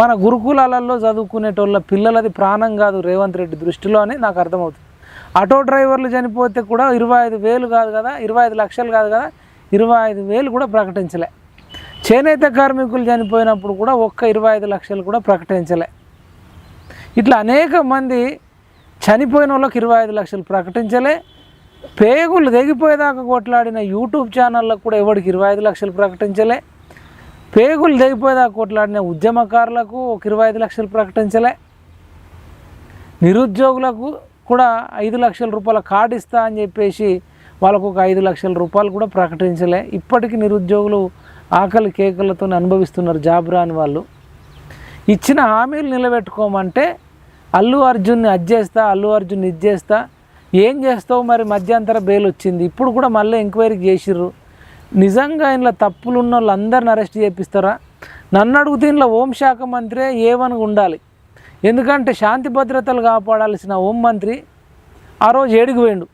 మన గురుకులాలలో చదువుకునేటోళ్ళ పిల్లలది ప్రాణం కాదు రేవంత్ రెడ్డి దృష్టిలో అని నాకు అర్థమవుతుంది. ఆటో డ్రైవర్లు చనిపోతే కూడా 25,000 కాదు కదా, 25 లక్షలు కాదు కదా, 25,000 కూడా ప్రకటించలే. చేనేత కార్మికులు చనిపోయినప్పుడు కూడా ఒక్క 25 లక్షలు కూడా ప్రకటించలే. ఇట్లా అనేక మంది చనిపోయిన వాళ్ళకి 25 లక్షలు ప్రకటించలే. పేగులు తెగిపోయేదాకా కొట్లాడిన యూట్యూబ్ ఛానళ్ళకు కూడా ఎవరికి 25 లక్షలు ప్రకటించలే. పేగులు తెగిపోయేదాకా కొట్లాడిన ఉద్యమకారులకు ఒక 25 లక్షలు ప్రకటించలే. నిరుద్యోగులకు కూడా 5 లక్షల రూపాయల కార్డు ఇస్తా అని చెప్పేసి వాళ్ళకు ఒక 5 లక్షల రూపాయలు కూడా ప్రకటించలే. ఇప్పటికీ నిరుద్యోగులు ఆకలి కేకలతో అనుభవిస్తున్నారు. జాబ్ రాని వాళ్ళు. ఇచ్చిన హామీలు నిలబెట్టుకోమంటే అల్లు అర్జున్ని అది చేస్తా, అల్లు అర్జున్ని ఇది చేస్తా, ఏం చేస్తావు మరి, మధ్యంతర బెయిల్ వచ్చింది, ఇప్పుడు కూడా మళ్ళీ ఎంక్వైరీ చేసిర్రు. నిజంగా ఇంట్లో తప్పులు ఉన్న వాళ్ళందరిని అరెస్ట్ చేపిస్తారా? నన్ను అడుగుతే ఇంట్లో హోంశాఖ మంత్రి ఏమని ఉండాలి. ఎందుకంటే శాంతి భద్రతలు కాపాడాల్సిన హోంమంత్రి ఆ రోజు ఏడికి పోయిండు.